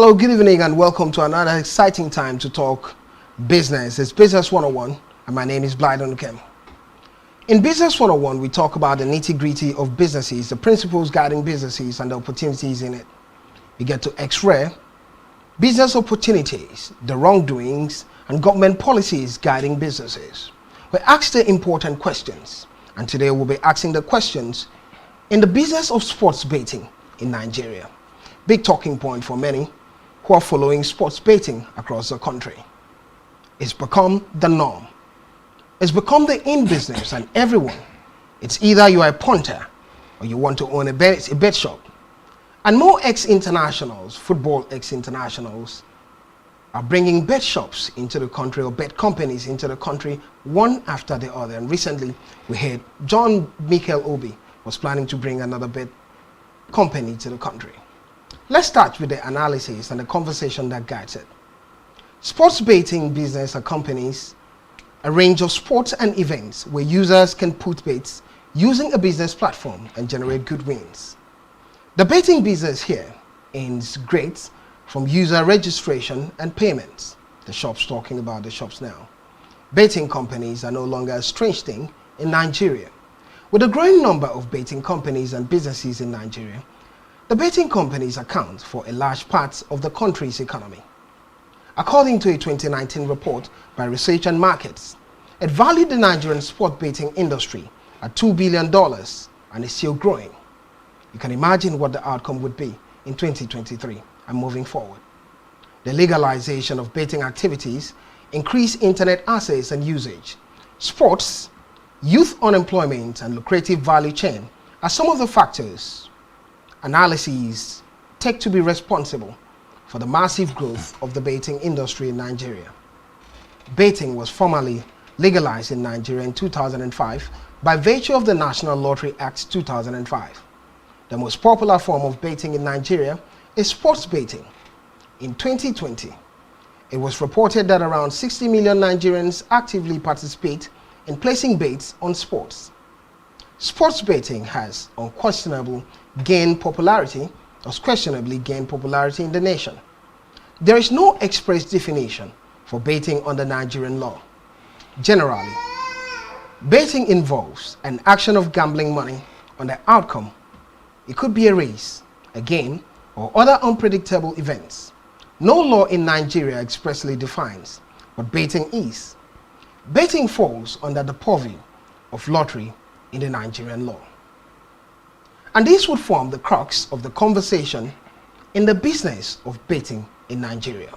Hello, good evening, and welcome to another exciting time to talk business. It's Business 101, and my name is Blyden Lukem. In Business 101, we talk about the nitty-gritty of businesses, the principles guiding businesses, and the opportunities in it. We get to X-ray business opportunities, the wrongdoings, and government policies guiding businesses. We ask the important questions, and today we'll be asking the questions in the business of sports betting in Nigeria. Big talking point for many who are following sports betting across the country. It's become the norm. It's become the in business, and everyone, it's either you are a punter or you want to own a bet shop. And more ex-internationals, football ex-internationals, are bringing bet shops into the country, or bet companies into the country, one after the other. And recently we heard John Michael Obi was planning to bring another bet company to the country. Let's start with the analysis and the conversation that guides it. Sports betting business accompanies a range of sports and events where users can put bets using a business platform and generate good wins. The betting business here is great from user registration and payments. The shops, talking about the shops now. Betting companies are no longer a strange thing in Nigeria. With a growing number of betting companies and businesses in Nigeria, the betting companies account for a large part of the country's economy. According to a 2019 report by Research and Markets, it valued the Nigerian sport betting industry at $2 billion and is still growing. You can imagine what the outcome would be in 2023 and moving forward. The legalization of betting activities, increased internet access and usage, sports, youth unemployment, and lucrative value chain are some of the factors analyses take to be responsible for the massive growth of the betting industry in Nigeria. Betting was formally legalized in Nigeria in 2005 by virtue of the National Lottery Act 2005. The most popular form of betting in Nigeria is sports betting. In 2020, it was reported that around 60 million Nigerians actively participate in placing bets on sports. Sports betting has unquestionably gained popularity in the nation. There is no express definition for betting under Nigerian law. Generally, betting involves an action of gambling money on the outcome. It could be a race, a game, or other unpredictable events. No law in Nigeria expressly defines what betting is. Betting falls under the purview of lottery in the Nigerian law. And this would form the crux of the conversation in the business of betting in Nigeria.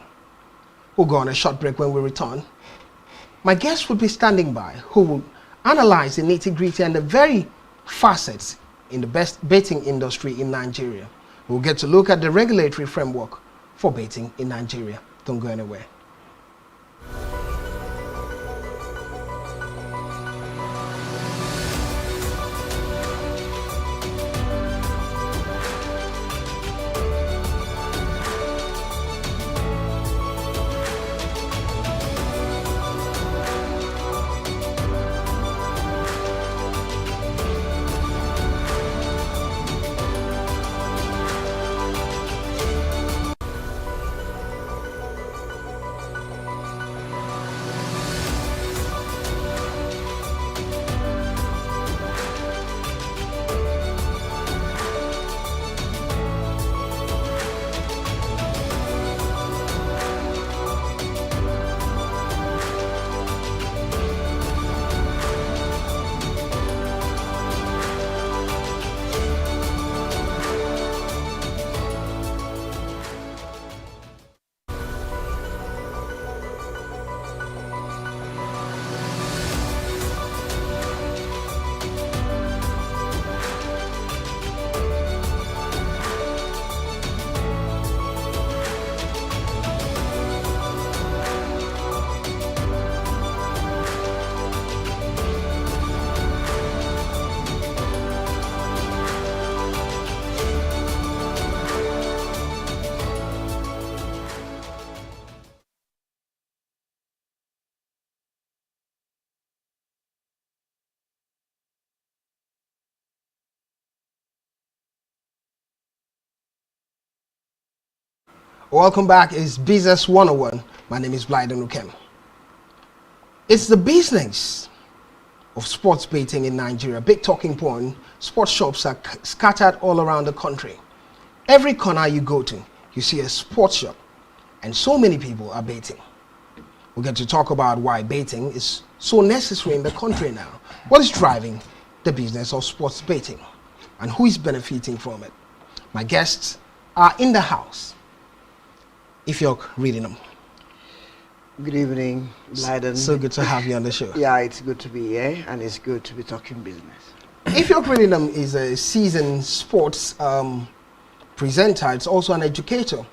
We'll go on a short break. When we return, my guest will be standing by who will analyze the nitty-gritty and the very facets in the best betting industry in Nigeria. We'll get to look at the regulatory framework for betting in Nigeria. Don't go anywhere. Welcome back. It's Business 101. My name is Blyden Ukem. It's the business of sports betting in Nigeria. Big talking point. Sports shops are scattered all around the country. Every corner you go to, you see a sports shop. And so many people are betting. We get to talk about why betting is so necessary in the country now. What is driving the business of sports betting? And who is benefiting from it? My guests are in the house. If you're reading them. Good evening, Blyden. So good to have you on the show. Yeah, it's good to be here, and it's good to be talking business. If you're reading them is a seasoned sports presenter, it's also an educator.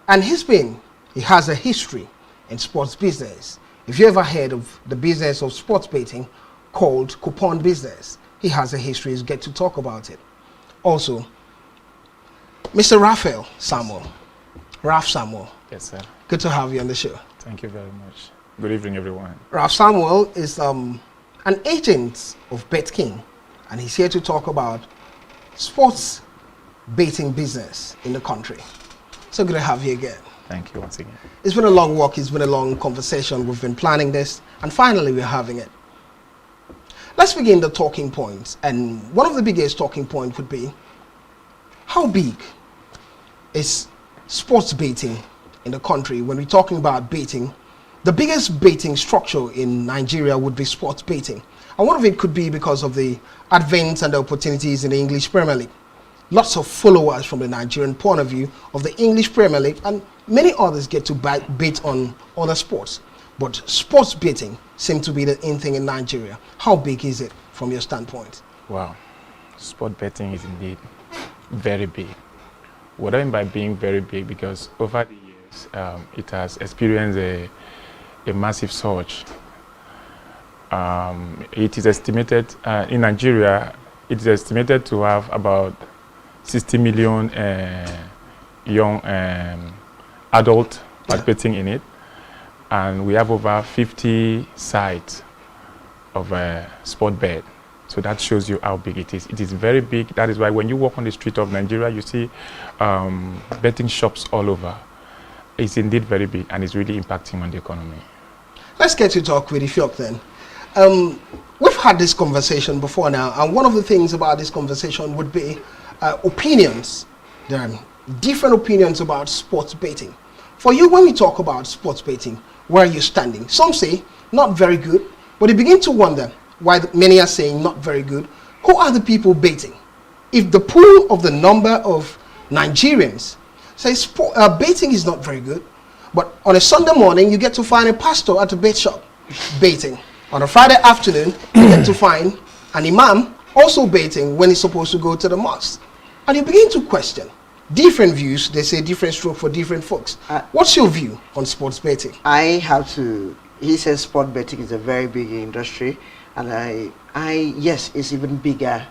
And he has a history in sports business. If you ever heard of the business of sports betting called coupon business, he has a history, you get to talk about it. Also, Mr. Raphael Samuel. Raf Samuel. Yes, sir. Good to have you on the show. Thank you very much. Good evening, everyone. Raf Samuel is an agent of BetKing, and he's here to talk about sports betting business in the country. So good to have you again. Thank you once again. It's been a long walk, it's been a long conversation. We've been planning this, and finally we're having it. Let's begin the talking points, and one of the biggest talking points would be, how big is sports betting in the country? When we're talking about betting, the biggest betting structure in Nigeria would be sports betting. And one of it could be because of the advent and the opportunities in the English Premier League. Lots of followers from the Nigerian point of view of the English Premier League, and many others get to bet on other sports. But sports betting seems to be the in thing in Nigeria. How big is it from your standpoint? Wow. Sport betting is indeed very big. What I mean by being very big, because over the years, it has experienced a massive surge. It is estimated, in Nigeria, it is estimated to have about 60 million young adults participating in it. And we have over 50 sites of sport bet. So that shows you how big it is. It is very big. That is why when you walk on the street of Nigeria, you see betting shops all over. It's indeed very big, and it's really impacting on the economy. Let's get to talk with Ifiok then. We've had this conversation before now, and one of the things about this conversation would be opinions. There are different opinions about sports betting. For you, when we talk about sports betting, where are you standing? Some say not very good, but you begin to wonder why many are saying not very good. Who are the people betting? If the pool of the number of Nigerians says betting is not very good, but on a Sunday morning you get to find a pastor at a bet shop betting. On a Friday afternoon you get to find an imam also betting when he's supposed to go to the mosque. And you begin to question. Different views, they say different stroke for different folks. What's your view on sports betting? He says sport betting is a very big industry, and yes, it's even bigger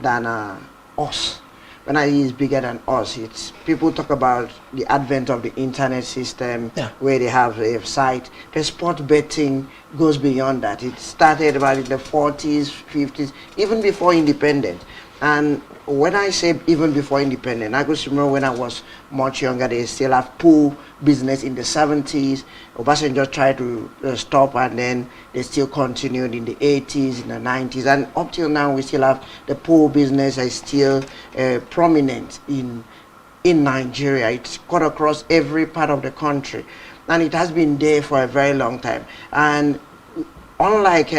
than us. When I say it's bigger than us, it's people talk about the advent of the internet system, where they have a site. But sport betting goes beyond that. It started about in the 40s, 50s, even before independence. And when I say even before independence, I could remember when I was much younger, they still have pool business in the 70s. Obasanjo tried to stop, and then they still continued in the 80s, in the 90s. And up till now, we still have the pool business is still prominent in Nigeria. It's cut across every part of the country. And it has been there for a very long time. And unlike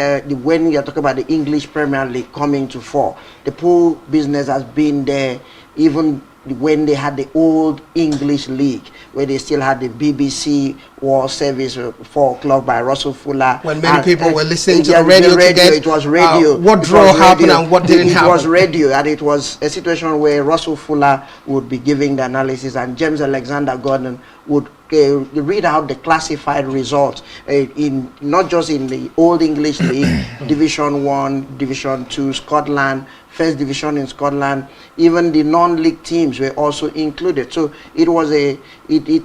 when you're talking about the English Premier League coming to fore, the pool business has been there even when they had the old English League, where they still had the BBC World Service 4 o'clock by Russell Fuller. When many people were listening to the radio to get it was radio. What draw happened and what didn't happen. It was radio, and it was a situation where Russell Fuller would be giving the analysis, and James Alexander Gordon would read out the classified results in not just in the old English League, Division 1, Division 2, Scotland, First Division in Scotland, even the non-league teams were also included. So it was it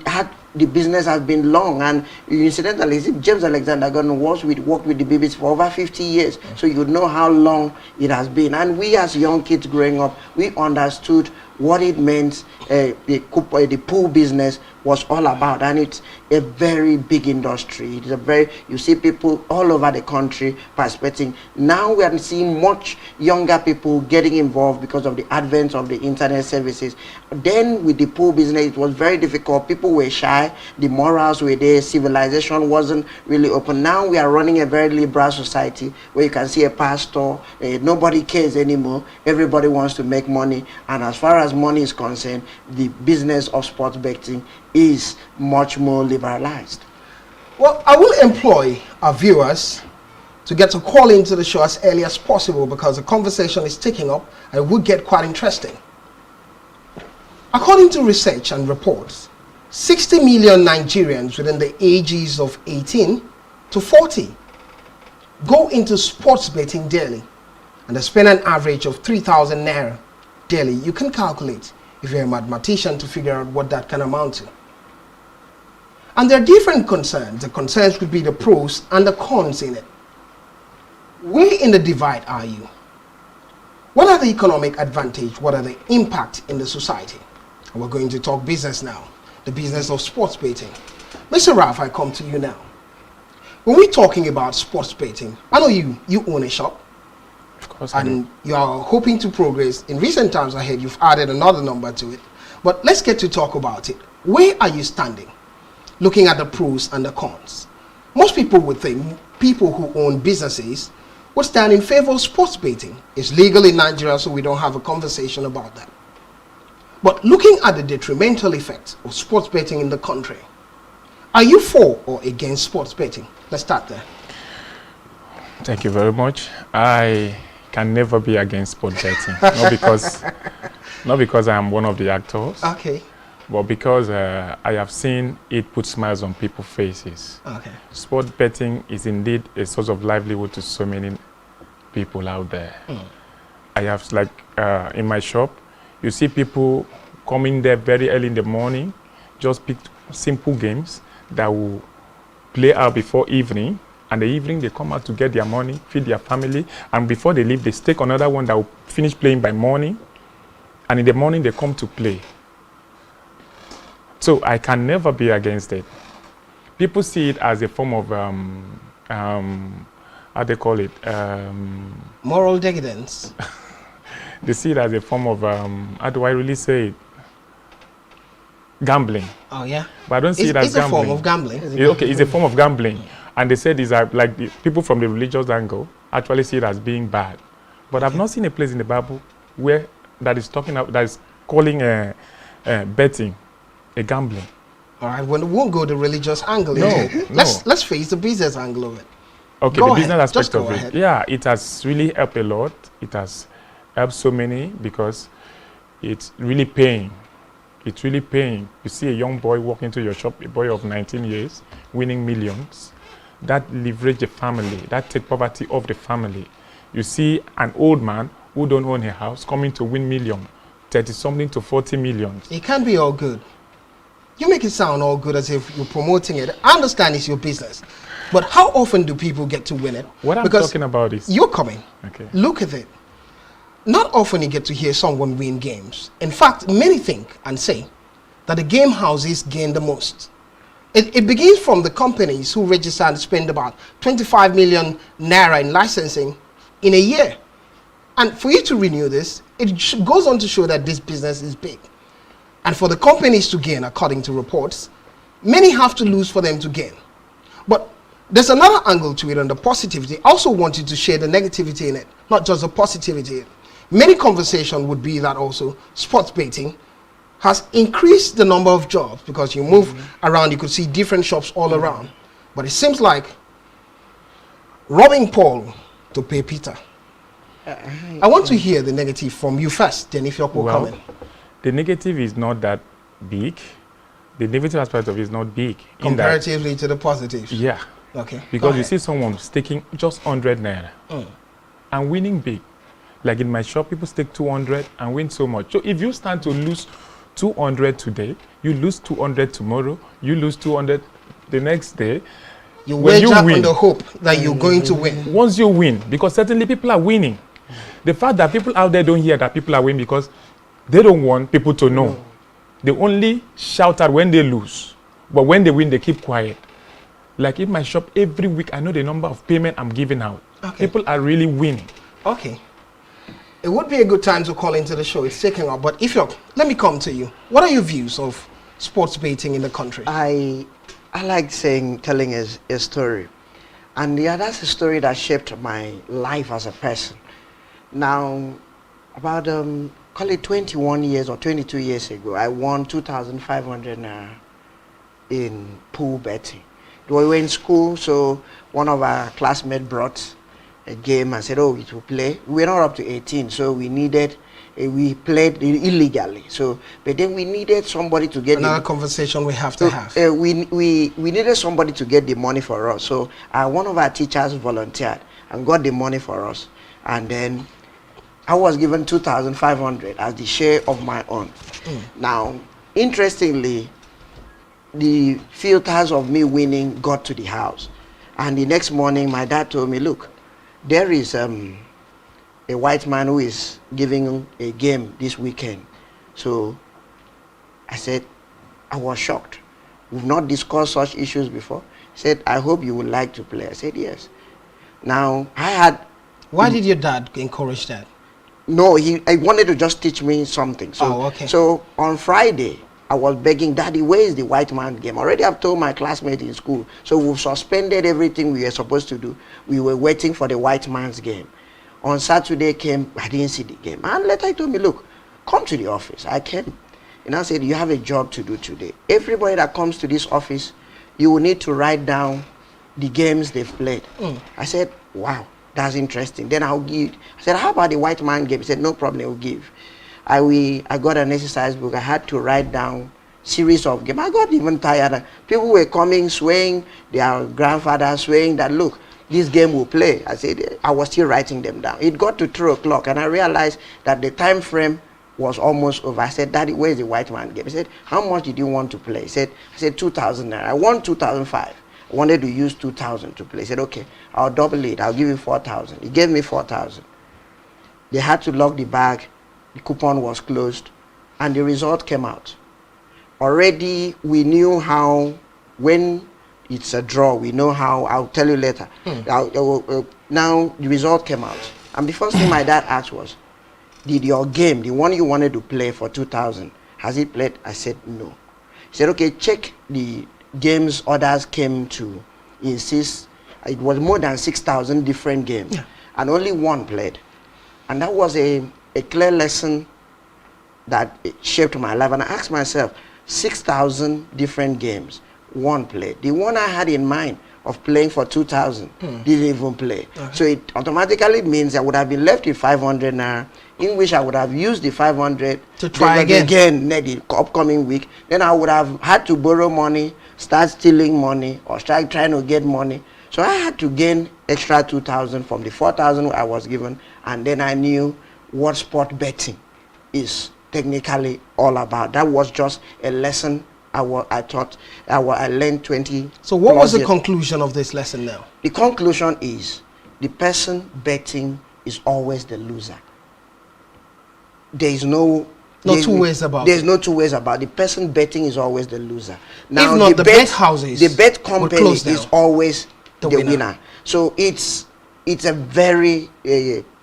had, the business has been long, and incidentally, James Alexander Gordon worked with the BBC for over 50 years, so you know how long it has been. And we as young kids growing up, we understood what it meant, the pool business was all about, and it's a very big industry. It's a very, you see people all over the country participating. Now we are seeing much younger people getting involved because of the advent of the internet services. Then with the pool business, it was very difficult. People were shy, the morals were there, civilization wasn't really open. Now we are running a very liberal society where you can see a pastor, nobody cares anymore, everybody wants to make money, and as far as money is concerned, the business of sports betting is much more liberalized. Well, I will employ our viewers to get to call into the show as early as possible because the conversation is taking up and it would get quite interesting. According to research and reports, 60 million Nigerians within the ages of 18 to 40 go into sports betting daily, and they spend an average of 3,000 naira daily. You can calculate if you're a mathematician to figure out what that can amount to. And there are different concerns. The concerns could be the pros and the cons in it. Where in the divide are you? What are the economic advantage? What are the impact in the society? And we're going to talk business now, the business of sports betting. Mr. Ralph, I come to you now. When we're talking about sports betting, I know you own a shop. Of course. And you are hoping to progress. In recent times ahead, you've added another number to it. But let's get to talk about it. Where are you standing? Looking at the pros and the cons. Most people would think people who own businesses would stand in favor of sports betting. It's legal in Nigeria, so we don't have a conversation about that. But looking at the detrimental effects of sports betting in the country, are you for or against sports betting? Let's start there. Thank you very much. I can never be against sports betting. not because I am one of the actors. Okay. But because I have seen it put smiles on people's faces. Okay. Sport betting is indeed a source of livelihood to so many people out there. I have, like, in my shop, you see people coming there very early in the morning, just pick simple games that will play out before evening. And the evening, they come out to get their money, feed their family, and before they leave, they stake another one that will finish playing by morning. And in the morning, they come to play. So I can never be against it. People see it as a form of, how they call it? Moral decadence. They see it as a form of, how do I really say it? Gambling. Oh, yeah? But I don't see it as gambling. It's a form of gambling. Okay, it's a form of gambling. And they said these are like the people from the religious angle actually see it as being bad. But I've not seen a place in the Bible where that is talking about, that is calling betting a gambling. All right, well, we won't go the religious angle. No. Let's face the business angle of it. Okay, Go the ahead. business Just aspect go of it. ahead. Yeah, it has really helped a lot. It has helped so many because it's really paying. It's really paying. You see a young boy walk into your shop, a boy of 19 years, winning millions. That leverage the family. That take poverty off the family. You see an old man who don't own a house coming to win million, 30-something to 40 million. It can't be all good. You make it sound all good as if you're promoting it. I understand it's your business. But how often do people get to win it? What I'm Because talking about is... you're coming. Okay. Look at it. Not often you get to hear someone win games. In fact, many think and say that the game houses gain the most. It begins from the companies who register and spend about 25 million naira in licensing in a year. And for you to renew this, it goes on to show that this business is big. And for the companies to gain, according to reports, many have to lose for them to gain. But there's another angle to it on the positivity. I also want you to share the negativity in it, not just the positivity. Many conversation would be that also sports betting has increased the number of jobs because you move around, you could see different shops all around. But it seems like robbing Paul to pay Peter. I want to hear the negative from you first, then if you're coming. The negative is not that big. The negative aspect of it is not big. Comparatively to the positives. Yeah. Okay. Because you see someone staking just 100 naira and winning big. Like in my shop, people stake 200 and win so much. So if you stand to lose 200 today, you lose 200 tomorrow, you lose 200 the next day. You wager on the hope that you're going to win. Once you win, because certainly people are winning. The fact that people out there don't hear that people are winning because They don't want people to know. They only shout out when they lose. But when they win, they keep quiet. Like in my shop, every week, I know the number of payment I'm giving out. Okay. People are really winning. Okay. It would be a good time to call into the show. It's taking off. But if you're, let me come to you. What are your views of sports betting in the country? I like telling a story. And yeah, that's a story that shaped my life as a person. Now, about call it 21 years or 22 years ago, I won 2,500 naira in pool betting. We were in school, so one of our classmates brought a game and said, oh, it will play. We were not up to 18, so we needed, we played illegally. So, but then we needed somebody to get another conversation we have to have. We needed somebody to get the money for us. So one of our teachers volunteered and got the money for us. And then I was given 2,500 as the share of my own. Now, interestingly, the filters of me winning got to the house. And the next morning, my dad told me, look, there is a white man who is giving a game this weekend. So I said, I was shocked. We've not discussed such issues before. He said, I hope you would like to play. I said, yes. Now, I had... Why did your dad encourage that? No, I wanted to just teach me something. So, okay. So on Friday, I was begging, Daddy, where is the white man game? Already I've told my classmates in school. So we've suspended everything we were supposed to do. We were waiting for the white man's game. On Saturday came, I didn't see the game. And later he told me, look, come to the office. I came. And I said, you have a job to do today. Everybody that comes to this office, you will need to write down the games they've played. I said, wow, that's interesting. Then I'll give. I said, how about the white man game? He said, no problem, I'll give. I got an exercise book. I had to write down series of games. I got even tired. People were coming, swaying, their grandfather swaying that, look, this game will play. I said, I was still writing them down. It got to 3 o'clock and I realized that the time frame was almost over. I said, Daddy, where's the white man game? He said, how much did you want to play? He said, I said, 2,000 naira. I won 2,005. I wanted to use 2,000 to play. He said, okay, I'll double it. I'll give you 4,000. He gave me 4,000. They had to lock the bag. The coupon was closed and the result came out. Already we knew how, when it's a draw, we know how. I'll tell you later. Now the result came out. And the first thing my dad asked was, did your game, the one you wanted to play for 2,000, has it played? I said, no. He said, okay, check the games others came to insist. It was more than 6,000 different games. And only one played. And that was a clear lesson that it shaped my life. And I asked myself, 6,000 different games, one played. The one I had in mind of playing for 2,000 didn't even play. So it automatically means I would have been left with 500 naira, in which I would have used the 500 to try again the upcoming week. Then I would have had to borrow money, start stealing money, or start trying to get money. So I had to gain extra 2,000 from the 4,000 I was given, and then I knew what sport betting is technically all about. That was just a lesson I learned 20. So what was the conclusion of this lesson now? The conclusion is the person betting is always the loser. There is no two ways about it. There's no two ways about it. The person betting is always the loser. Now, if not, the bet houses, the bet company is always the winner. So it's a very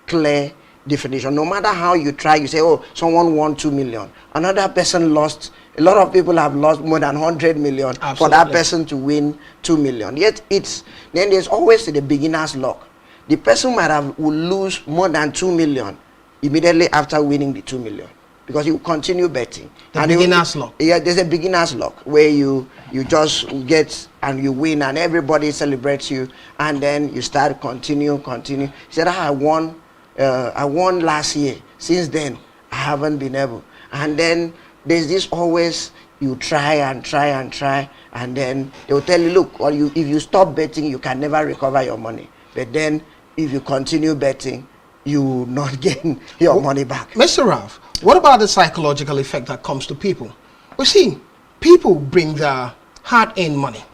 clear definition. No matter how you try, you say, oh, someone won 2 million. Another person lost. A lot of people have lost more than 100 million for that person to win 2 million. Yet then there's always the beginner's luck. The person will lose more than 2 million immediately after winning the 2 million, because you continue betting. The beginner's luck. Yeah, there's a beginner's luck where you just get and you win and everybody celebrates you, and then you start continue. He said, I won last year. Since then, I haven't been able. And then there's this always, you try, and then they will tell you, look, if you stop betting, you can never recover your money. But then if you continue betting, you will not get your money back. Mr. Ralph, what about the psychological effect that comes to people? We see, people bring their hard-earned money.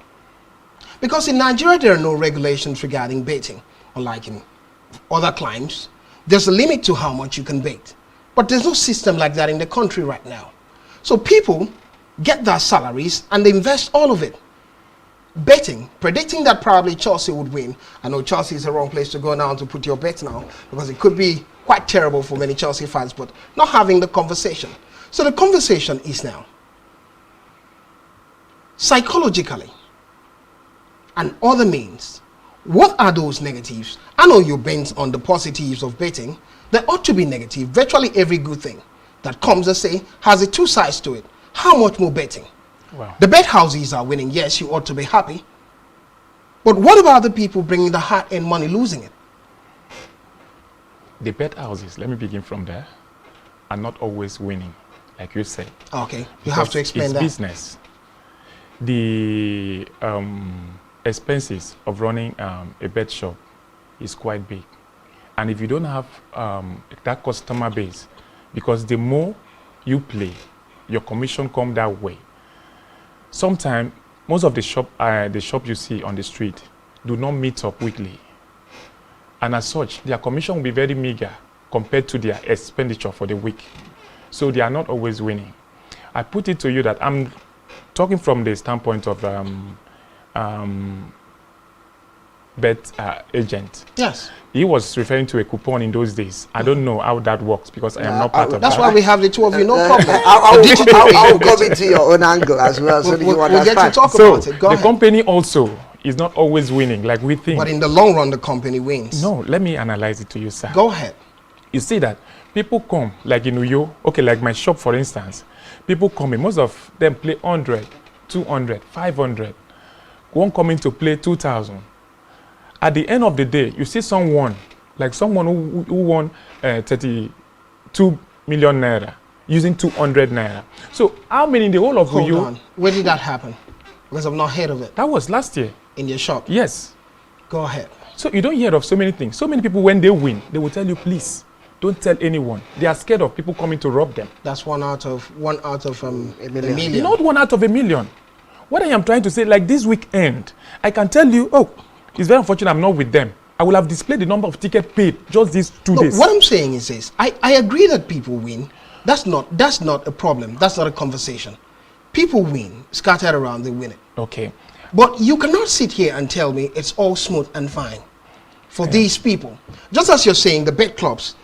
Because in Nigeria, there are no regulations regarding betting, unlike in other climes. There's a limit to how much you can bet. But there's no system like that in the country right now. So people get their salaries and they invest all of it. Betting, predicting that probably Chelsea would win. I know Chelsea is the wrong place to go now to put your bet now, because it could be quite terrible for many Chelsea fans, but not having the conversation. So the conversation is now, psychologically and other means, what are those negatives? I know you're bent on the positives of betting. There ought to be negative. Virtually every good thing that comes, let's say, has a two sides to it. How much more betting? Wow. The bet houses are winning. Yes, you ought to be happy. But what about the people bringing the hard-earned money, losing it? The bet houses, let me begin from there, are not always winning, like you said. Okay, you have to explain it's that. Business. The expenses of running a bet shop is quite big. And if you don't have that customer base, because the more you play, your commission come that way. Sometimes, most of the shop you see on the street do not meet up weekly. And as such, their commission will be very meager compared to their expenditure for the week. So they are not always winning. I put it to you that I'm talking from the standpoint of bet agent. Yes. He was referring to a coupon in those days. I don't know how that works because I am not part of that. That's why we have the two of you, no problem. I'll come into your own angle as well, so that you We'll get understand. to talk So about it. Go the ahead. company also is not always winning like we think. But in the long run, the company wins. No, let me analyze it to you, sir. Go ahead. You see that people come, like in Uyo, okay, like my shop, for instance. People come in, most of them play 100, 200, 500. One coming to play 2,000. At the end of the day, you see someone, like someone who won 32 million naira using 200 naira. So how many in the whole of Hold Uyo? on. Where did that happen? Because I've not heard of it. That was last year. In your shop? Yes. Go ahead. So you don't hear of so many things. So many people, when they win, they will tell you, please, don't tell anyone. They are scared of people coming to rob them. That's one out of a million. million. Not 1 out of a million. What I am trying to say, like this weekend, I can tell you, oh, it's very unfortunate I'm not with them. I will have displayed the number of tickets paid just these 2 days. What I'm saying is this. I agree that people win. That's not a problem. That's not a conversation. People win. Scattered around, they win it. Okay. But you cannot sit here and tell me it's all smooth and fine for these people. Just as you're saying, the bet clubs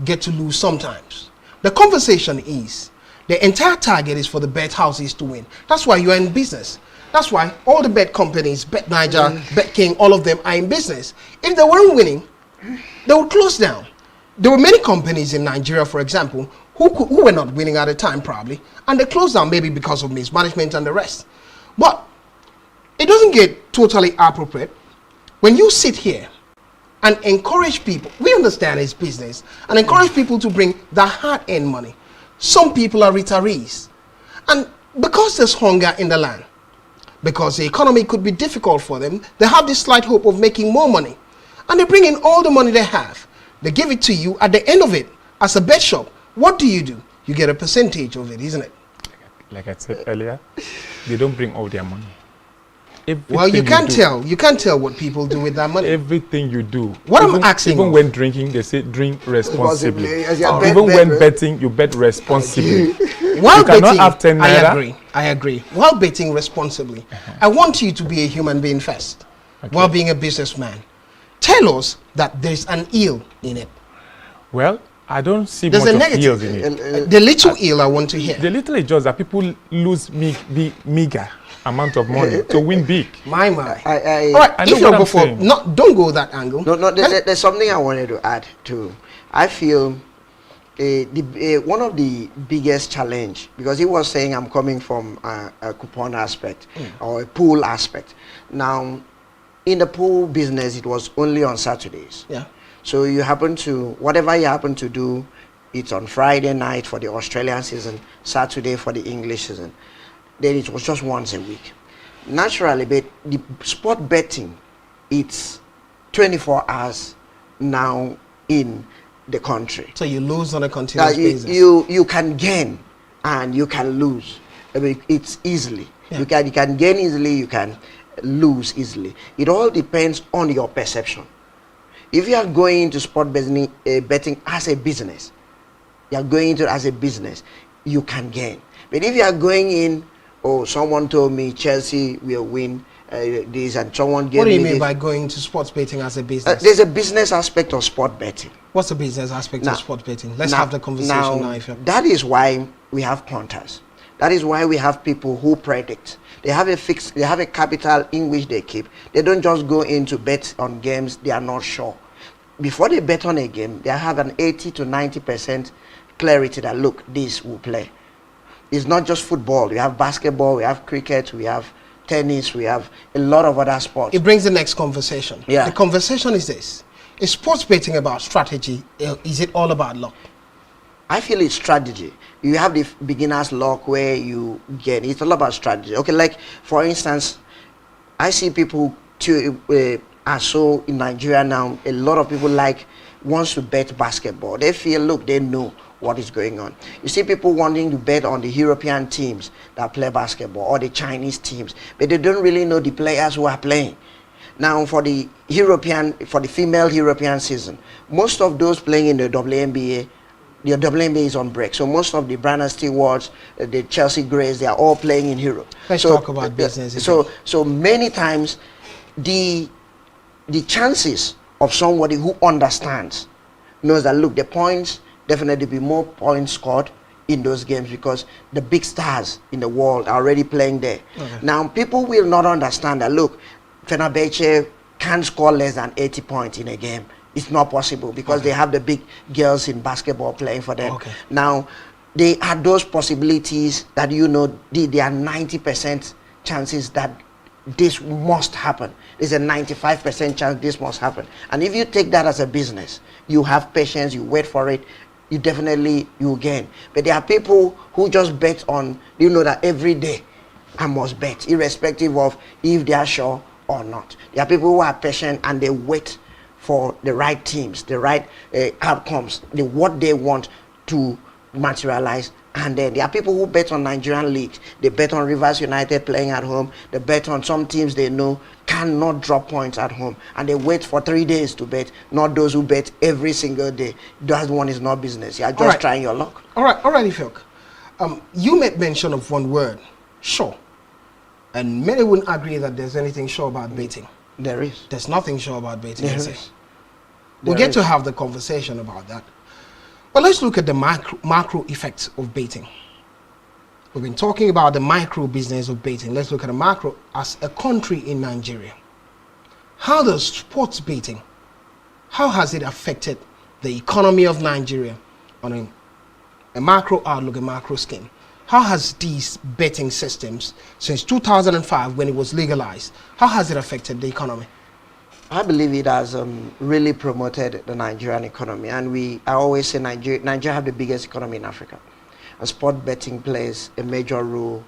get to lose sometimes. The conversation is, the entire target is for the bet houses to win. That's why you're in business. That's why all the bet companies, Bet Niger, Bet King, all of them are in business. If they weren't winning, they would close down. There were many companies in Nigeria, for example, who were not winning at the time probably, and they closed down maybe because of mismanagement and the rest. But it doesn't get totally appropriate when you sit here and encourage people. We understand it's business, and encourage people to bring the hard-earned money. Some people are retirees, and because there's hunger in the land, because the economy could be difficult for them, they have this slight hope of making more money, and they bring in all the money they have. They give it to you. At the end of it, as a bet shop, what do? You get a percentage of it, isn't it? Like I said earlier, they don't bring all their money. Well, you can't tell what people do with that money. Everything you do. What I'm asking, even when drinking, they say drink responsibly. Responsibly. Even when betting, you bet responsibly. While You cannot betting, have 10 naira. I agree. While betting responsibly, I want you to be a human being first. Okay. While being a businessman, tell us that there's an ill in it. Well, I don't see There's much a of negative. ills in it. The little ill I want to hear. The little is just that people lose the meager amount of money to win big. My. I All right, I know if you what go I'm for saying. don't go that angle. No, there's something I wanted to add too. I feel one of the biggest challenge, because he was saying I'm coming from a coupon aspect or a pool aspect. Now, in the pool business, it was only on Saturdays. Yeah. So you happen to, whatever you happen to do, it's on Friday night for the Australian season, Saturday for the English season. Then it was just once a week. Naturally, but the sport betting, it's 24 hours now in the country. So you lose on a continuous basis. You can gain and you can lose. I mean, it's easily. Yeah. You can gain easily, you can lose easily. It all depends on your perception. If you are going into sport betting as a business, you are going into it as a business, you can gain. But if you are going in, oh, someone told me Chelsea will win this, and someone gave me. What do you mean this. by going to sports betting as a business? There's a business aspect of sport betting. What's the business aspect Now- of sports betting? Let's have the conversation now. If you're That is why we have punters. That is why we have people who predict. They have a capital in which they keep. They don't just go in to bet on games they are not sure. Before they bet on a game, they have an 80 to 90% clarity that, look, this will play. It's not just football. We have basketball, we have cricket, we have tennis, we have a lot of other sports. it brings the next conversation. Yeah. The conversation is this: is sports betting about strategy? Is it all about luck? I feel it's strategy. You have the beginner's luck where you get. It's all about strategy. Okay, like for instance, I see people are so in Nigeria now. A lot of people wants to bet basketball. They feel, look, they know what is going on. You see people wanting to bet on the European teams that play basketball or the Chinese teams, but they don't really know the players who are playing. Now, for the female European season, most of those playing in the WNBA, the WNBA is on break. So most of the Brandon Stewarts, the Chelsea Greys, they are all playing in Europe. Let's talk about business. So many times, the chances of somebody who understands knows that, look, the points definitely be more points scored in those games because the big stars in the world are already playing there. Okay. Now, people will not understand that, look, Fenerbahce can't score less than 80 points in a game. It's not possible because they have the big girls in basketball playing for them. Okay. Now, they are those possibilities that, you know, there are 90% chances that this must happen. There's a 95% chance this must happen. And if you take that as a business, you have patience, you wait for it, you gain. But there are people who just bet on, you know, that every day I must bet, irrespective of if they are sure or not. There are people who are patient and they wait for the right teams, the right outcomes, what they want to materialize. And then there are people who bet on Nigerian leagues. They bet on Rivers United playing at home. They bet on some teams they know cannot drop points at home. And they wait for 3 days to bet, not those who bet every single day. That one is not business. You are just trying your luck. All right, Ifeok. You made mention of one word, sure. And many wouldn't agree that there's anything sure about betting. There is. There's nothing sure about betting. There is is. it? We'll get to have the conversation about that. But let's look at the macro effects of betting. We've been talking about the micro business of betting. Let's look at the macro as a country in Nigeria. How does sports betting, how has it affected the economy of Nigeria on a macro outlook, a macro scheme? How has these betting systems, since 2005 when it was legalized, how has it affected the economy? I believe it has really promoted the Nigerian economy, and I always say Nigeria have the biggest economy in Africa, and sport betting plays a major role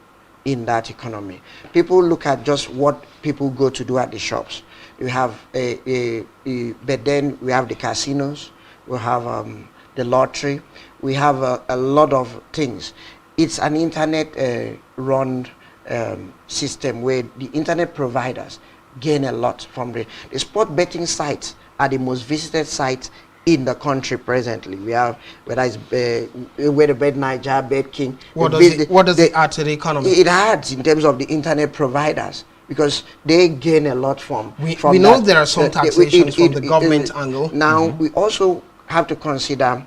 in that economy. People look at just what people go to do at the shops. You have but then we have the casinos, we have the lottery, we have a lot of things. It's an internet-run system where the internet providers gain a lot from the sport betting sites are the most visited sites in the country presently. We have, whether it's where the Bet Niger, Bet King. What does it add to the economy? It adds in terms of the internet providers because they gain a lot from. We know there are some taxations from the government angle. Now we also have to consider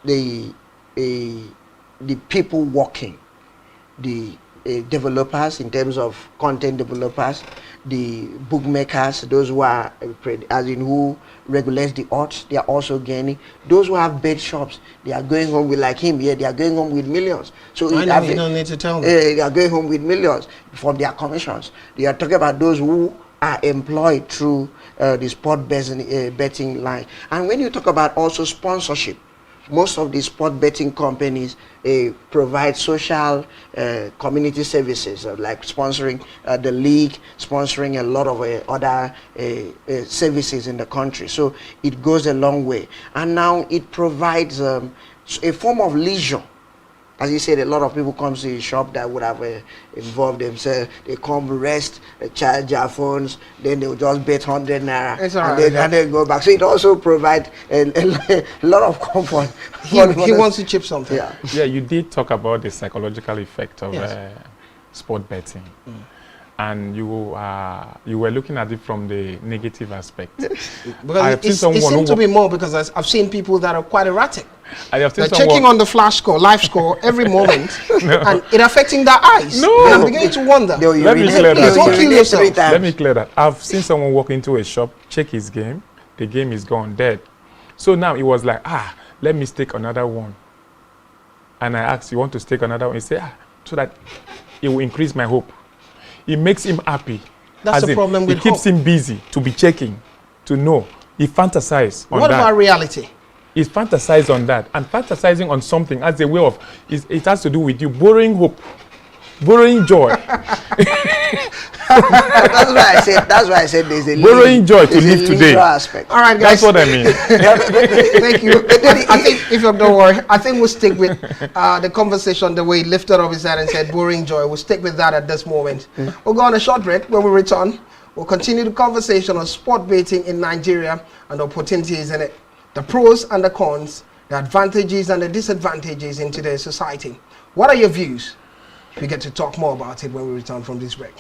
the people working, the developers in terms of content developers, the bookmakers, those who are who regulate the odds, they are also gaining. Those who have bet shops, they are going home with, like him here, they are going home with millions. So I know, you don't need to tell me. They are going home with millions from their commissions. They are talking about those who are employed through the sport betting line. And when you talk about also sponsorship, most of the sport betting companies provide social community services like sponsoring the league, sponsoring a lot of other services in the country. So it goes a long way. And now it provides a form of leisure As you said, a lot of people come to a shop that would have involved themselves. They come, rest, charge their phones, then they'll just bet 100 naira and then go back. So it also provides a lot of comfort. He wants to chip something. Yeah. Yeah, you did talk about the psychological effect of sport betting. And you were looking at it from the negative aspect. Because it seems to be more, because I've seen people that are quite erratic. They're checking on the flash score, live score every moment, and it affecting their eyes. No. And I'm beginning to wonder. Let me clear that. Don't kill yourself. Let me clear that. I've seen someone walk into a shop, check his game, the game is gone, dead. So now it was like, let me stake another one. And I asked, you want to stake another one? He said, so that it will increase my hope. It makes him happy. That's the problem with it keeps him busy to be checking, to know. He fantasizes on that. What about reality? He's fantasized on that. And fantasizing on something as a way of, it has to do with you borrowing hope, borrowing joy. That's why I said there's a borrowing joy to live today. Aspect. All right, guys. That's what I mean. Thank you. I think, if you don't worry, I think we'll stick with the conversation the way he lifted up his head and said boring joy. We'll stick with that at this moment. We'll go on a short break. When we return, we'll continue the conversation on sport betting in Nigeria and the opportunities in it, the pros and the cons, the advantages and the disadvantages in today's society. What are your views? We get to talk more about it when we return from this break.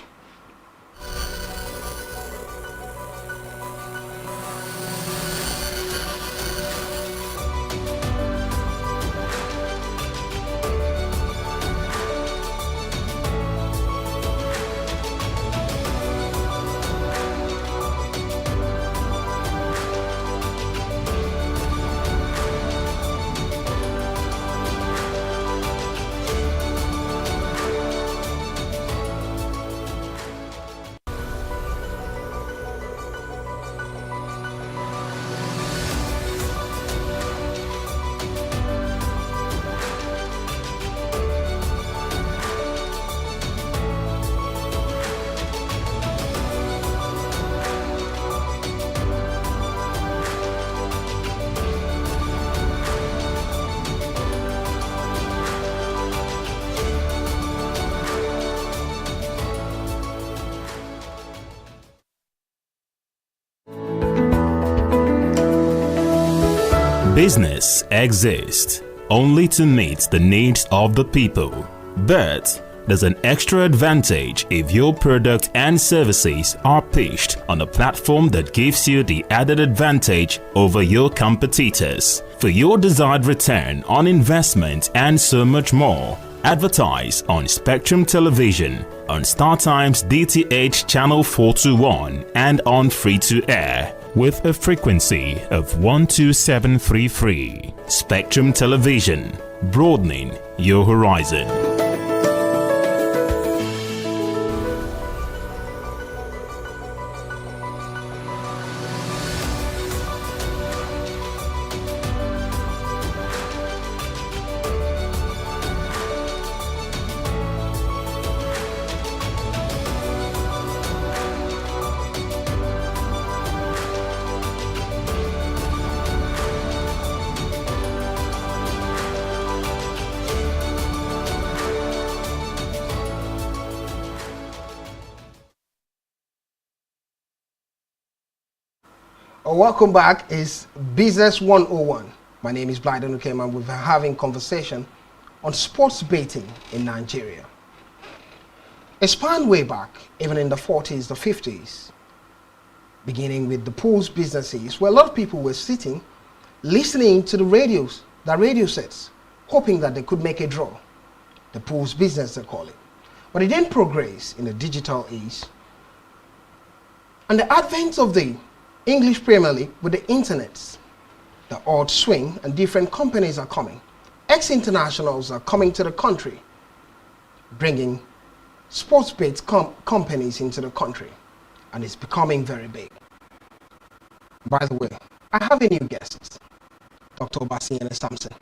Business exists only to meet the needs of the people, but there's an extra advantage if your product and services are pitched on a platform that gives you the added advantage over your competitors. For your desired return on investment and so much more, advertise on Spectrum Television, on StarTime's DTH Channel 421 and on free-to-air with a frequency of 12733. Spectrum Television, broadening your horizon. Welcome back. Is Business 101. My name is Blyden Ukem and we're having conversation on sports betting in Nigeria. It spanned way back, even in the 40s, the 50s, beginning with the pools businesses, where a lot of people were sitting, listening to the radio sets, hoping that they could make a draw. The pools business, they call it. But it didn't progress in the digital age. And the advent of the English Premier League with the internet, the odd swing and different companies are coming. Ex-internationals are coming to the country, bringing sports-based companies into the country, and it's becoming very big. By the way, I have a new guest, Dr. Obasiene Samson.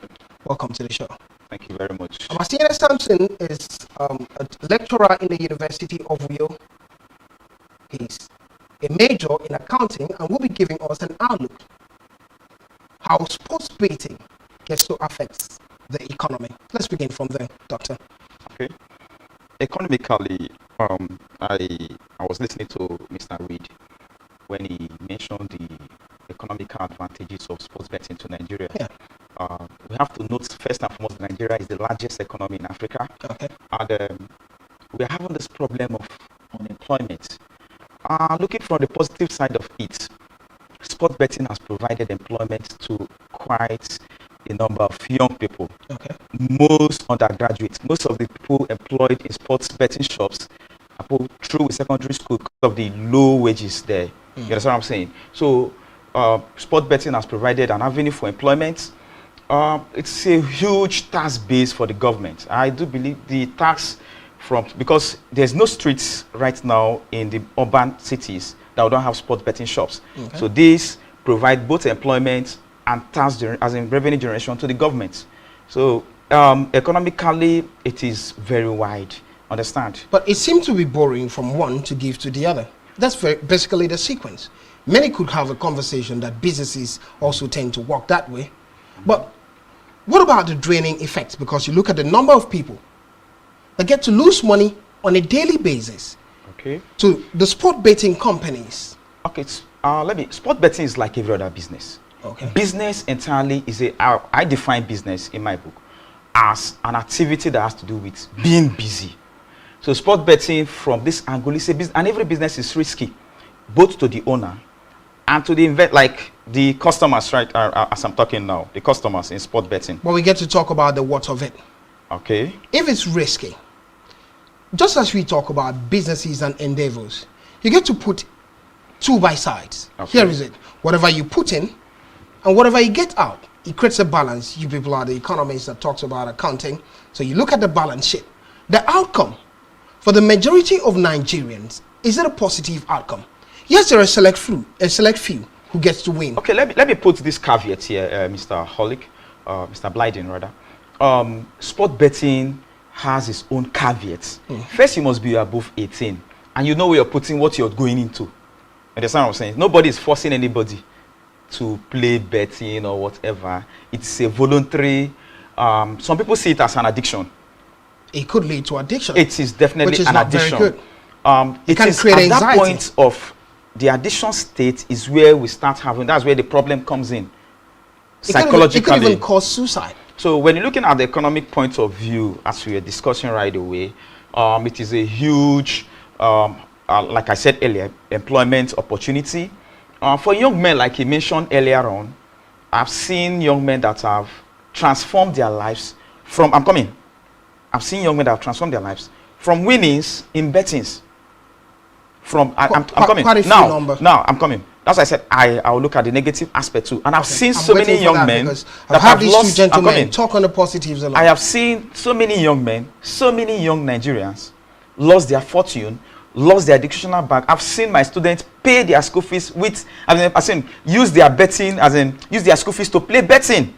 Welcome to the show. Thank you very much. Obasiene Samson is a lecturer in the University of Uyo. He's a major in accounting and will be giving us an outlook how sports betting gets to affect the economy? Let's begin from there, Doctor. Okay. Economically, I was listening to Mr. Reed when he mentioned the economic advantages of sports betting to Nigeria. Yeah. We have to note first and foremost, Nigeria is the largest economy in Africa. Okay. And we're having this problem of unemployment. Looking from the positive side of it, sport betting has provided employment to quite a number of young people. Okay. Most undergraduates, most of the people employed in sports betting shops are people through secondary school because of the low wages there. You understand what I'm saying? So sport betting has provided an avenue for employment. It's a huge tax base for the government. I do believe the tax because there's no streets right now in the urban cities that don't have sport betting shops. Okay. So these provide both employment and tax as in revenue generation to the government. So economically, it is very wide. Understand? But it seems to be borrowing from one to give to the other. That's basically the sequence. Many could have a conversation that businesses also tend to work that way. But what about the draining effects? Because you look at the number of people that get to lose money on a daily basis. Okay. To the sport betting companies. Okay. Sport betting is like every other business. Okay. Business entirely is I define business in my book as an activity that has to do with being busy. So sport betting from this angle is a business, and every business is risky, both to the owner and to the like the customers, right? As I'm talking now, the customers in sport betting. But we get to talk about the what of it. Okay. If it's risky, just as we talk about businesses and endeavors, you get to put two by sides. Okay. Here is it. Whatever you put in and whatever you get out, it creates a balance. You people are the economists that talks about accounting. So you look at the balance sheet. The outcome for the majority of Nigerians, is it a positive outcome? Yes, there are a select few who gets to win. Okay, let me put this caveat here, Mr. Holick, Mr. Blyden rather. Sport betting has its own caveats. First, you must be above 18, and you know where you're putting what you're going into. Understand what I'm saying? Nobody is forcing anybody to play betting or whatever. It's a voluntary. Some people see it as an addiction. It could lead to addiction. It is definitely an addiction. Very good. It can create anxiety. At that point of the addiction state is where we start having. That's where the problem comes in. Psychologically, it could even cause suicide. So when you're looking at the economic point of view, as we were discussing right away, it is a huge, like I said earlier, employment opportunity. For young men, like you mentioned earlier on, I've seen young men that have transformed their lives from, I've seen young men that have transformed their lives from winnings in bettings. I'm coming. Now, I'm coming. That's why I said I'll look at the negative aspect too. And I've seen so many young men that have these lost. Two gentlemen talk on the positives a lot. I have seen so many young men, so many young Nigerians lost their fortune, lost their educational bag. I've seen my students pay their school fees with, use their betting, use their school fees to play betting.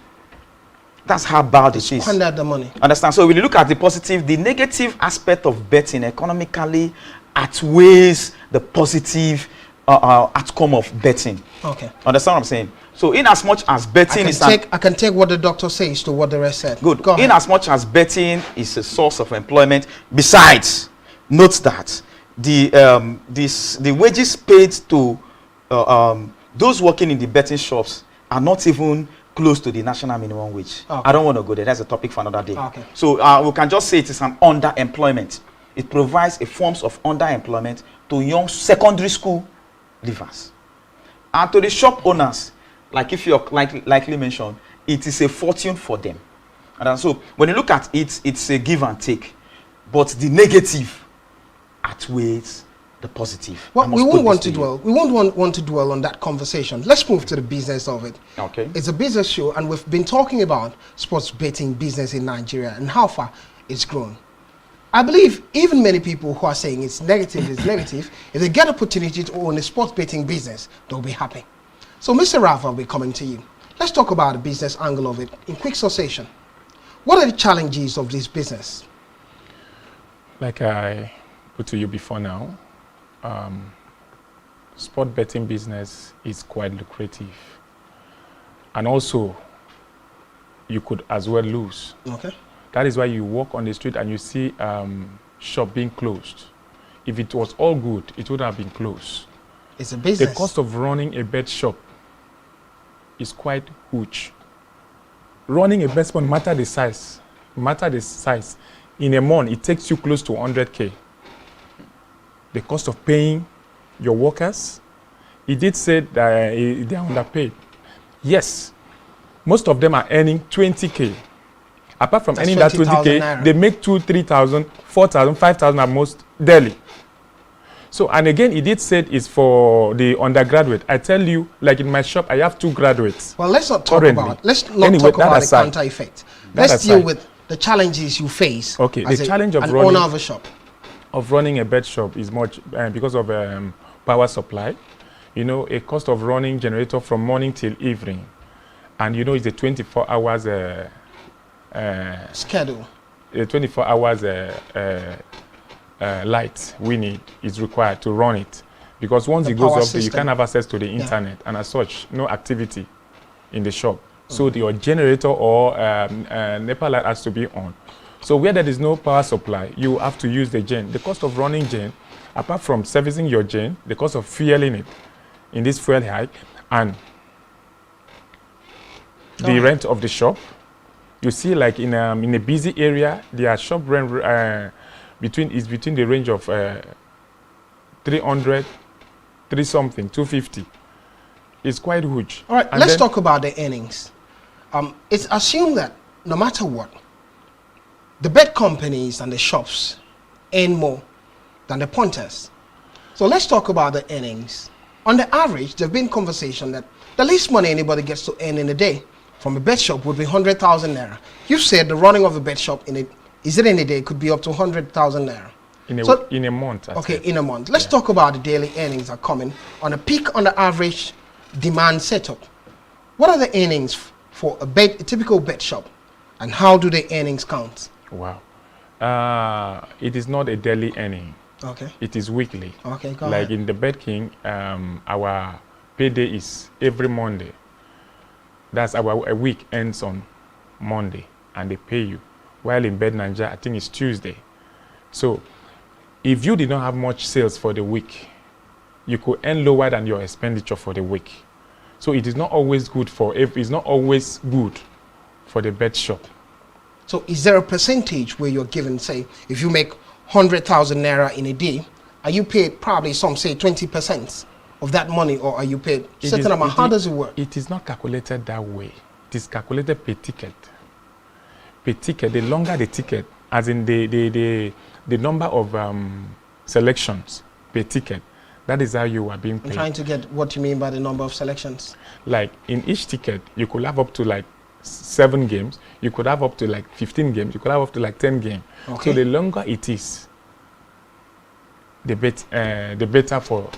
That's how bad it is. Squander the money. Understand? So when you look at the positive, the negative aspect of betting economically outweighs the positive outcome of betting. Okay. Understand what I'm saying? So in as much as betting I can take what the doctor says to what the rest said. Good. Go ahead. In as much as betting is a source of employment, besides, note that the wages paid to those working in the betting shops are not even close to the national minimum wage. Okay. I don't want to go there. That's a topic for another day. Okay. So we can just say it is an underemployment. It provides a forms of underemployment to young secondary school leavers. And to the shop owners, like if you're likely mentioned, it is a fortune for them. And so when you look at it, it's a give and take. But the negative outweighs the positive. Well, we won't want to dwell on that conversation. Let's move to the business of it. Okay. It's a business show, and we've been talking about sports betting business in Nigeria and how far it's grown. I believe even many people who are saying it's negative, if they get opportunity to own a sports betting business, they'll be happy. So Mr. Rafa, will be coming to you. Let's talk about the business angle of it in quick succession. What are the challenges of this business? Like I put to you before now, sport betting business is quite lucrative. And also, you could as well lose. Okay. That is why you walk on the street and you see shop being closed. If it was all good, it would have been closed. It's a business. The cost of running a bed shop is quite huge. Running a bed shop, no matter the size, in a month, it takes you close to 100K. The cost of paying your workers, he did say that they are underpaid. Yes, most of them are earning 20K. Apart from earning that 20K, naira. They make 2,000, 3,000, 4,000, 5,000 at most daily. So, and again, he did say it's for the undergraduate. I tell you, like in my shop, I have 2 graduates. Well, let's not talk about the counter effect. Let's deal with the challenges you face. Okay, the challenge of an owner of a shop. Of running a bed shop is much because of power supply. You know, a cost of running generator from morning till evening, and you know it's a 24 hours schedule. A 24 hours light we need is required to run it, because once it goes up, you can't have access to the internet, and as such, no activity in the shop. So your generator or NEPA light has to be on. So where there is no power supply, you have to use the gen. The cost of running gen, apart from servicing your gen, the cost of fueling it in this fuel hike, and the rent of the shop. You see, like in a busy area, their shop rent between the range of 300, 250. It's quite huge. All right, and let's talk about the earnings. It's assumed that no matter what, the bed companies and the shops earn more than the punters. So let's talk about the earnings. On the average, there's been conversation that the least money anybody gets to earn in a day from a bed shop would be 100,000 naira. You said the running of a bed shop in a day could be up to 100,000 naira. In a month. Okay, in a month. Let's talk about the daily earnings that are coming on a peak on the average demand setup. What are the earnings for a typical bed shop, and how do the earnings count? Wow. It is not a daily earning. Okay. It is weekly. Okay, go like ahead. in the Bed King, our payday is every Monday. That's a week ends on Monday, and they pay you. While in Bed Nigeria, I think it's Tuesday. So if you did not have much sales for the week, you could earn lower than your expenditure for the week. So it is not always good for the bed shop. So is there a percentage where you're given, say, if you make 100,000 naira in a day, are you paid probably some say 20% of that money, or are you paid certain amount? How does it work? It is not calculated that way. It is calculated per ticket. Per ticket, the longer the ticket, as in the number of selections per ticket, that is how you are being paid. I'm trying to get what you mean by the number of selections. Like in each ticket, you could have up to like 7 games, you could have up to like 15 games, you could have up to like 10 games. Okay. So the longer it is, the better for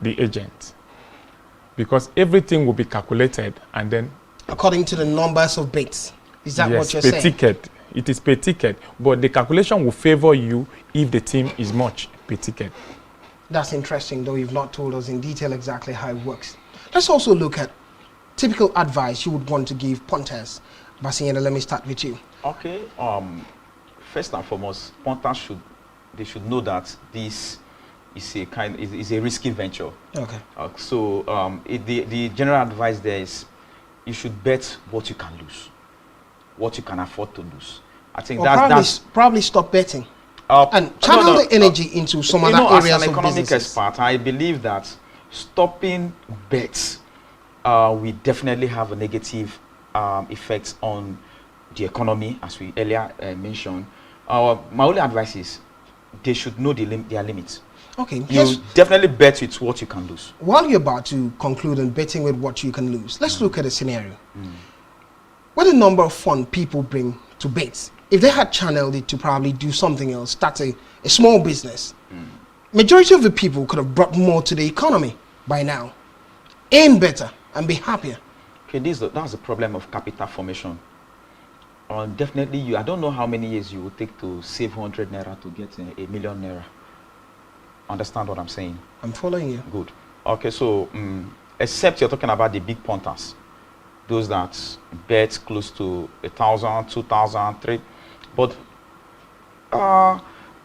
the agent, because everything will be calculated and then according to the numbers of bets. Is that what you're saying? Ticket. It is per ticket, but the calculation will favor you if the team is much per ticket. That's interesting, though you've not told us in detail exactly how it works. Let's also look at typical advice you would want to give punters. Basinyana, let me start with you. Okay. First and foremost, punters should know that this is a risky venture. Okay. The general advice there is you should bet what you can lose, what you can afford to lose. I think that's probably stop betting and channel the energy into some other areas as an of economic businesses. expert, I believe that stopping bets we definitely have a negative effects on the economy, as we earlier mentioned. My only advice is they should know their limits. Okay. You definitely bet with what you can lose. While you're about to conclude on betting with what you can lose, let's look at a scenario. What the number of fun people bring to bets, if they had channeled it to probably do something else, start a small business, majority of the people could have brought more to the economy by now, aim better, and be happier. Okay, that's the problem of capital formation. Definitely, I don't know how many years you will take to save 100 naira to get a million naira. Understand what I'm saying? I'm following you. Good. Okay, so except you're talking about the big punters, those that bet close to 1,000, 2,000, 3. But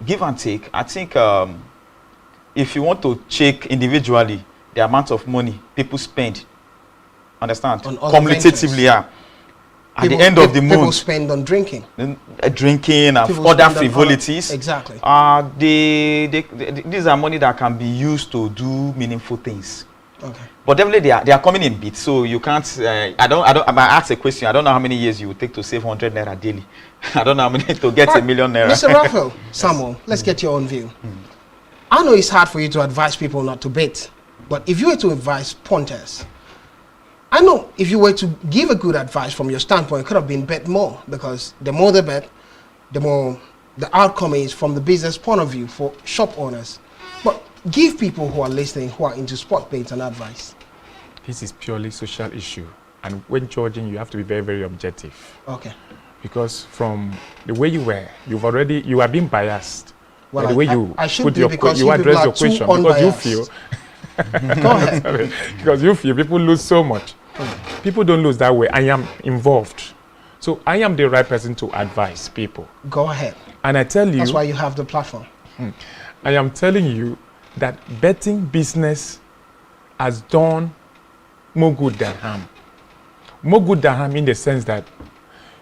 give and take, I think if you want to check individually the amount of money people spend, understand, cumulatively, yeah. At the end of the month, people spend on drinking, drinking and other frivolities. Exactly. These are money that can be used to do meaningful things. Okay. But definitely they are coming in bits, so you can't. I ask a question. I don't know how many years you would take to save 100 naira daily. I don't know how many to get All right, a million naira. Mr. Raphael, Samuel, let's get your own view. I know it's hard for you to advise people not to bet, but if you were to advise punters, I know if you were to give a good advice from your standpoint, it could have been bet more, because the more they bet, the more the outcome is from the business point of view for shop owners. But give people who are listening, who are into sport bets, an advice. This is purely social issue, and when judging, you have to be very, very objective. Okay. Because from the way you were, you are being biased. Well, by the way I should put be, your because you address your people are too question, because you unbiased. feel Go ahead. because you feel people lose so much. People don't lose that way. I am involved, so I am the right person to advise people. Go ahead. And I tell you, That's why you have the platform. I am telling you that betting business has done more good than harm. More good than harm in the sense that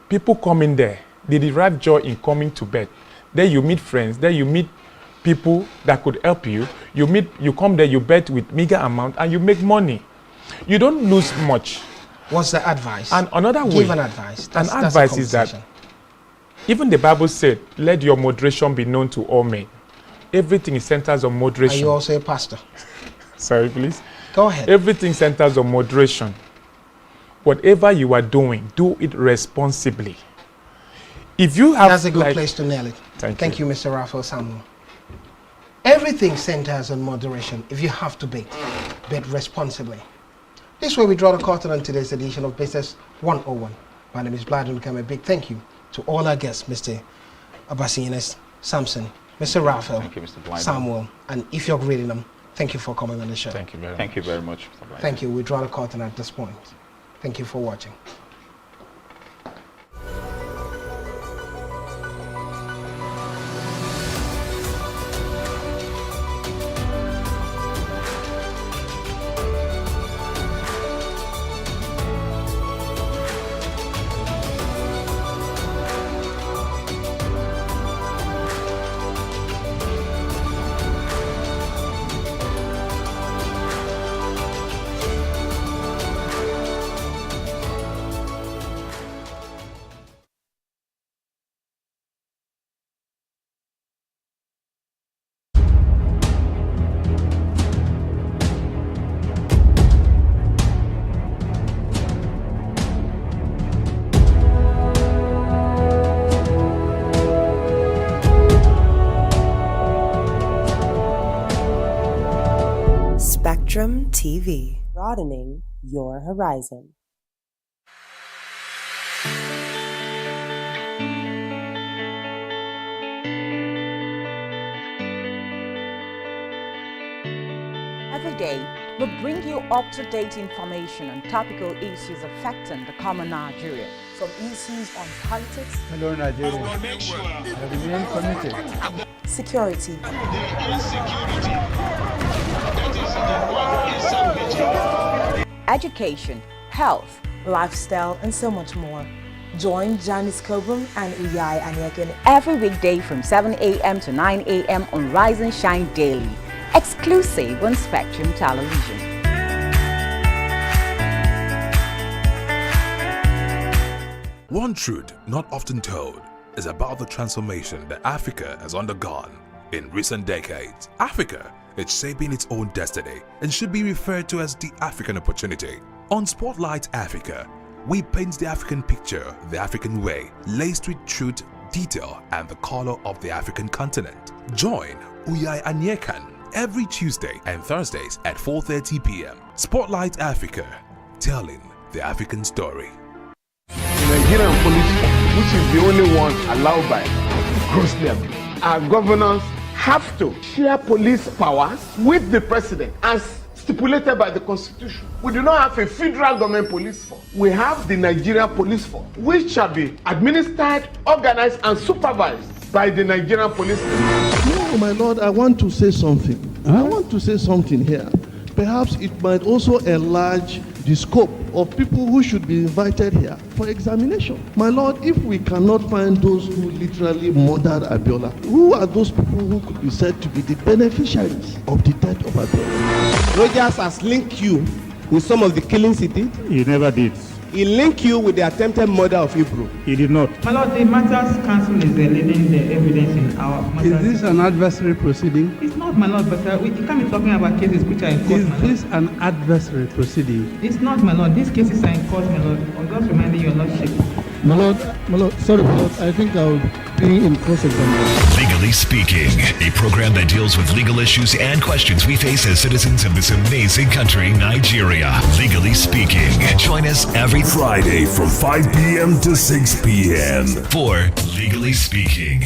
people come in there, they derive joy in coming to bet. There you meet friends, there you meet people that could help you. You come there, you bet with meager amount, and you make money. You don't lose much. What's the advice? And another way, give an advice. That's advice is that even the Bible said, "Let your moderation be known to all men." Everything centers on moderation. Are you also a pastor? Sorry, please. Go ahead. Everything centers on moderation. Whatever you are doing, do it responsibly. If you have, that's a good place to nail it. Thank you, Mr. Raphael Samuel. Everything centers on moderation. If you have to bet responsibly. This way we draw the curtain on today's edition of Business 101. My name is Bladon. A big thank you to all our guests, Mr. Abasines Samson, Mr. Raphael, Thank you, Mr. Blyden. Samuel, and if you're greeting them, thank you for coming on the show. thank you very much. Thank you very much, Mr. Blyden. Thank you. We draw the curtain at this point. Thank you for watching. Spectrum TV, broadening your horizon. Every day, we bring you up-to-date information on topical issues affecting the common Nigerian. Some issues on politics, Hello, Nigeria. I remain committed. Security. Education, health, Lifestyle, and so much more. Join Janice Kobum and Uyai Anyeken every weekday from 7 a.m. to 9 a.m. on Rise and Shine Daily, exclusive on Spectrum Television. One truth not often told is about the transformation that Africa has undergone in recent decades. Africa is shaping its own destiny and should be referred to as the African opportunity. On Spotlight Africa, we paint the African picture the African way, laced with truth, detail, and the color of the African continent. Join Uyai Anyekan every Tuesday and Thursdays at 4:30 p.m. Spotlight Africa, telling the African story. Nigerian police, which is the only one allowed by grossly abused. Our governors have to share police powers with the president and stipulated by the Constitution. We do not have a federal government police force. We have the Nigerian police force, which shall be administered, organized, and supervised by the Nigerian police force. No, my lord, I want to say something. I want to say something here. Perhaps it might also enlarge the scope of people who should be invited here for examination. My lord, if we cannot find those who literally murdered Abiola, who are those people who could be said to be the beneficiaries of the death of Abiola? Rogers has linked you with some of the killings he did. He never did. He linked you with the attempted murder of Hebrew. He did not. My lord, the Matters Council is leading the evidence in our matters. Is this an adversary proceeding? It's not, my lord, but we can't be talking about cases which are in court. Is this an adversary proceeding? It's not, my lord. These cases are in court, my lord. I'm just reminding your lordship. My lord, sorry, my lord, I think I'll be in cross-examination. Legally Speaking, a program that deals with legal issues and questions we face as citizens of this amazing country, Nigeria. Legally Speaking. Join us every Friday from 5 p.m. to 6 p.m. for Legally Speaking.